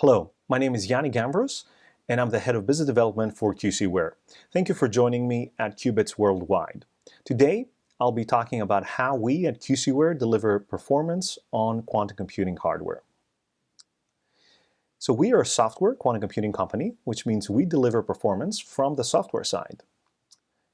Hello, my name is Yanni Gambros, and I'm the Head of Business Development for QC Ware. Thank you for joining me at Qubits Worldwide. Today, I'll be talking about how we at QC Ware deliver performance on quantum computing hardware. So we are a software quantum computing company, which means we deliver performance from the software side.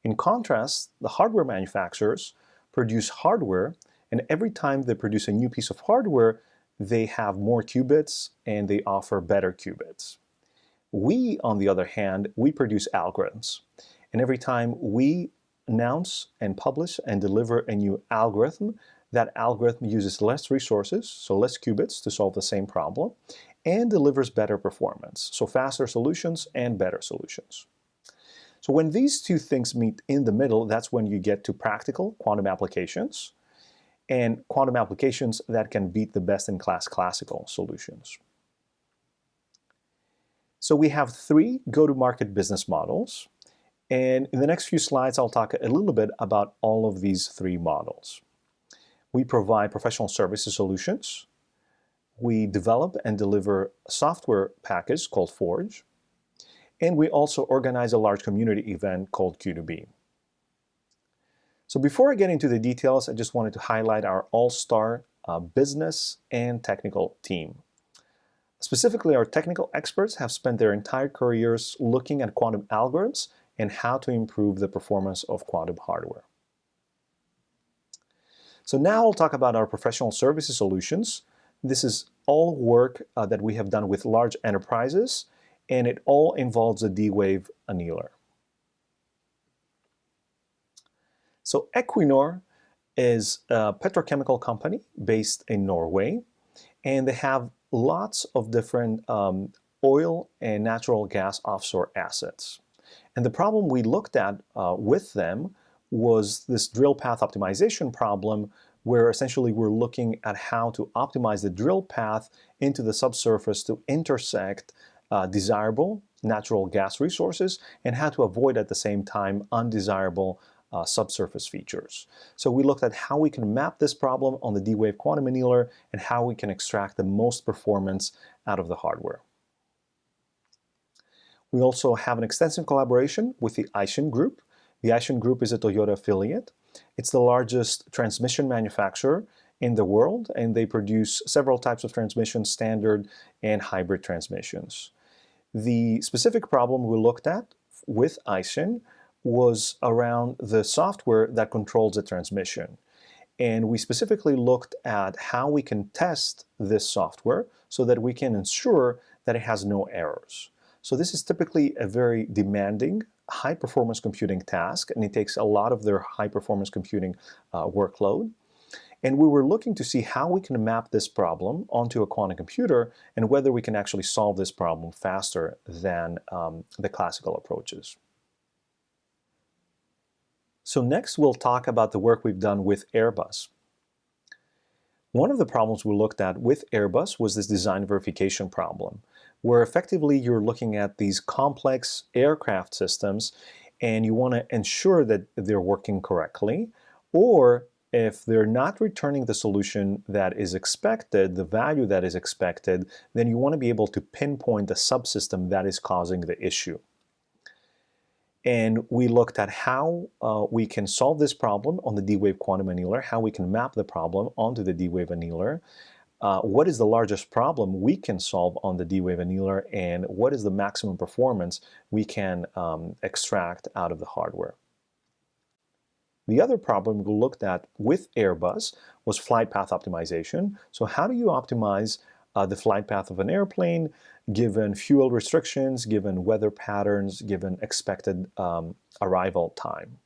In contrast, the hardware manufacturers produce hardware, and every time they produce a new piece of hardware, they have more qubits and they offer better qubits. We, on the other hand, we produce algorithms. And every time we announce and publish and deliver a new algorithm, that algorithm uses less resources, so less qubits to solve the same problem, and delivers better performance, so faster solutions and better solutions. So when these two things meet in the middle, that's when you get to practical quantum applications, and quantum applications that can beat the best-in-class classical solutions. So we have three go-to-market business models, and in the next few slides I'll talk a little bit about all of these three models. We provide professional services solutions, we develop and deliver a software package called Forge, and we also organize a large community event called Q2B. So before I get into the details, I just wanted to highlight our all-star business and technical team. Specifically, our technical experts have spent their entire careers looking at quantum algorithms and how to improve the performance of quantum hardware. So now I'll talk about our professional services solutions. This is all work that we have done with large enterprises, and it all involves a D-Wave annealer. So Equinor is a petrochemical company based in Norway, and they have lots of different oil and natural gas offshore assets. And the problem we looked at with them was this drill path optimization problem, where essentially we're looking at how to optimize the drill path into the subsurface to intersect desirable natural gas resources and how to avoid at the same time undesirable subsurface features. So we looked at how we can map this problem on the D-Wave quantum annealer and how we can extract the most performance out of the hardware. We also have an extensive collaboration with the Aisin group. The Aisin group is a Toyota affiliate. It's the largest transmission manufacturer in the world, and they produce several types of transmissions, standard and hybrid transmissions. The specific problem we looked at with Aisin was around the software that controls the transmission. And we specifically looked at how we can test this software so that we can ensure that it has no errors. So this is typically a very demanding, high-performance computing task, and it takes a lot of their high-performance computing workload. And we were looking to see how we can map this problem onto a quantum computer and whether we can actually solve this problem faster than the classical approaches. So next we'll talk about the work we've done with Airbus. One of the problems we looked at with Airbus was this design verification problem, where effectively you're looking at these complex aircraft systems and you want to ensure that they're working correctly, or if they're not returning the solution that is expected, the value that is expected, then you want to be able to pinpoint the subsystem that is causing the issue. And we looked at how we can solve this problem on the D-Wave quantum annealer, how we can map the problem onto the D-Wave annealer, what is the largest problem we can solve on the D-Wave annealer, and what is the maximum performance we can extract out of the hardware. The other problem we looked at with Airbus was flight path optimization. So how do you optimize the flight path of an airplane given fuel restrictions, given weather patterns, given expected arrival time?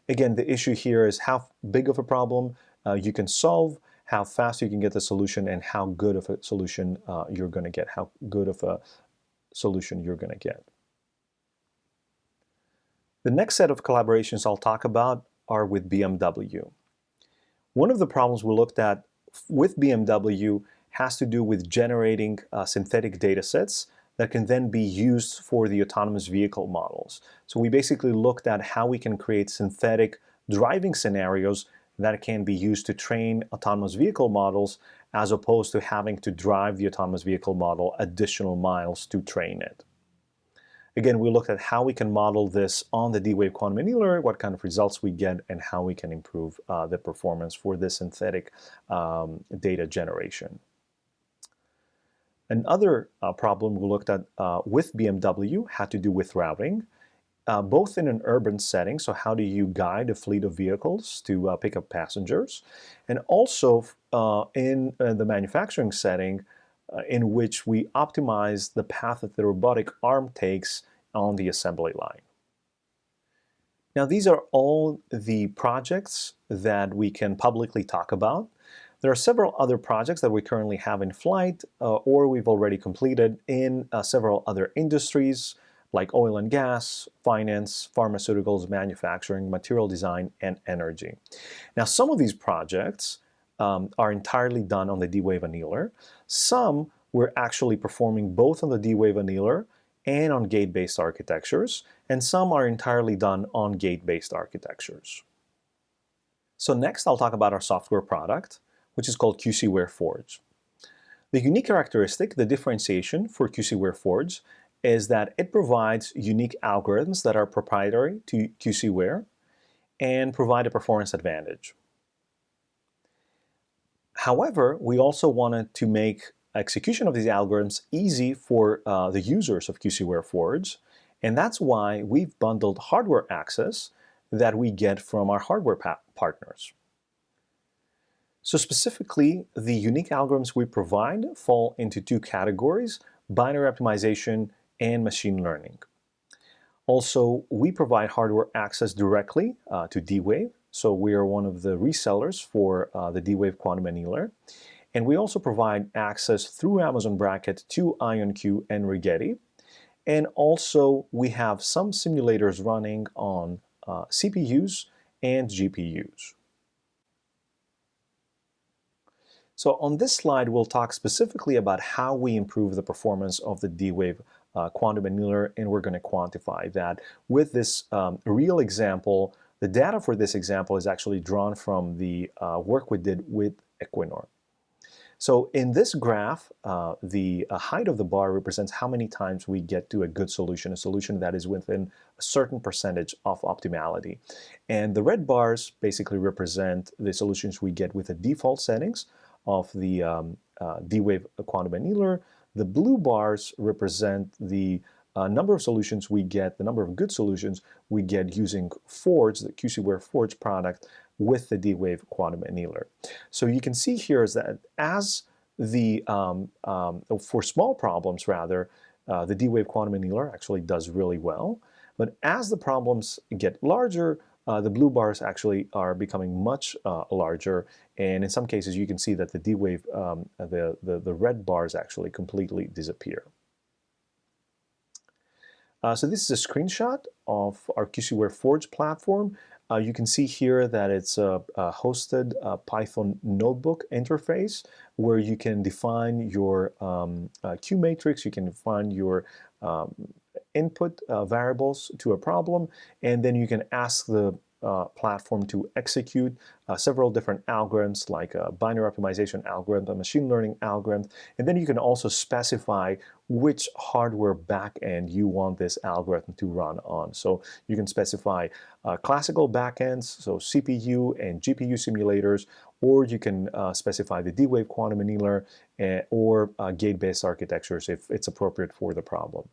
Again, the issue here is how big of a problem you can solve, how fast you can get the solution, and how good of a solution you're going to get, how good of a solution you're going to get. The next set of collaborations I'll talk about are with BMW. One of the problems we looked at with BMW has to do with generating synthetic data sets that can then be used for the autonomous vehicle models. So we basically looked at how we can create synthetic driving scenarios that can be used to train autonomous vehicle models as opposed to having to drive the autonomous vehicle model additional miles to train it. Again, we looked at how we can model this on the D-Wave quantum annealer, what kind of results we get, and how we can improve the performance for this synthetic data generation. Another problem we looked at with BMW had to do with routing, both in an urban setting, so how do you guide a fleet of vehicles to pick up passengers, and also in the manufacturing setting, in which we optimize the path that the robotic arm takes on the assembly line. Now, these are all the projects that we can publicly talk about. There are several other projects that we currently have in flight or we've already completed in several other industries like oil and gas, finance, pharmaceuticals, manufacturing, material design, and energy. Now, some of these projects are entirely done on the D-Wave annealer. Some we're actually performing both on the D-Wave annealer and on gate-based architectures, and some are entirely done on gate-based architectures. So next I'll talk about our software product, which is called QC Ware Forge. The unique characteristic, the differentiation for QC Ware Forge, is that it provides unique algorithms that are proprietary to QC Ware and provide a performance advantage. However, we also wanted to make execution of these algorithms easy for the users of QC Ware Forge, and that's why we've bundled hardware access that we get from our hardware partners. So specifically, the unique algorithms we provide fall into two categories: binary optimization and machine learning. Also, we provide hardware access directly to D-Wave, so we are one of the resellers for the D-Wave quantum annealer. And we also provide access through Amazon Braket to IonQ and Rigetti. And also, we have some simulators running on CPUs and GPUs. So on this slide, we'll talk specifically about how we improve the performance of the D-Wave quantum annealer, and we're going to quantify that with this real example. The data for this example is actually drawn from the work we did with Equinor. So in this graph, the height of the bar represents how many times we get to a good solution, a solution that is within a certain percentage of optimality. And the red bars basically represent the solutions we get with the default settings of the D-Wave quantum annealer. The blue bars represent the number of solutions we get, the number of good solutions we get using Forge, the QC Ware Forge product, with the D-Wave quantum annealer. So you can see here is that as the, for small problems rather, the D-Wave quantum annealer actually does really well. But as the problems get larger, the blue bars actually are becoming much larger, and in some cases you can see that the D-Wave, the red bars actually completely disappear. So this is a screenshot of our QC Ware Forge platform. You can see here that it's a hosted Python notebook interface where you can define your Q matrix, you can define your input variables to a problem, and then you can ask the platform to execute several different algorithms like a binary optimization algorithm, a machine learning algorithm, and then you can also specify which hardware backend you want this algorithm to run on. So you can specify classical backends, so CPU and GPU simulators, or you can specify the D-Wave quantum annealer or gate-based architectures if it's appropriate for the problem.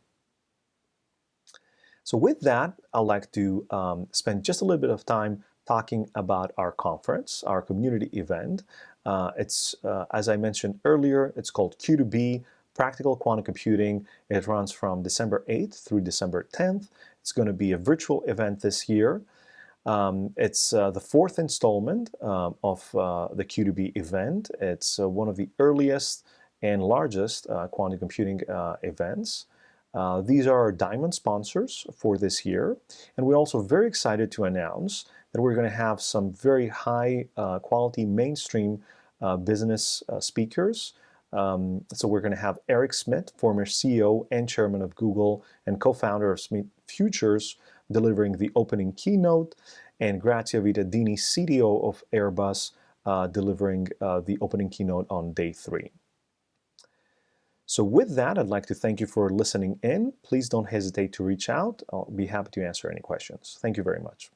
So with that, I'd like to spend just a little bit of time talking about our conference, our community event. It's, as I mentioned earlier, it's called Q2B, Practical Quantum Computing. It runs from December 8th through December 10th. It's going to be a virtual event this year. It's the fourth installment of the Q2B event. It's one of the earliest and largest quantum computing events. These are our diamond sponsors for this year, and we're also very excited to announce that we're going to have some very high quality mainstream business speakers. So we're going to have Eric Schmidt, former CEO and chairman of Google and co-founder of Schmidt Futures, delivering the opening keynote, and Grazia Vittadini, CTO of Airbus, delivering the opening keynote on day 3. So with that, I'd like to thank you for listening in. Please don't hesitate to reach out. I'll be happy to answer any questions. Thank you very much.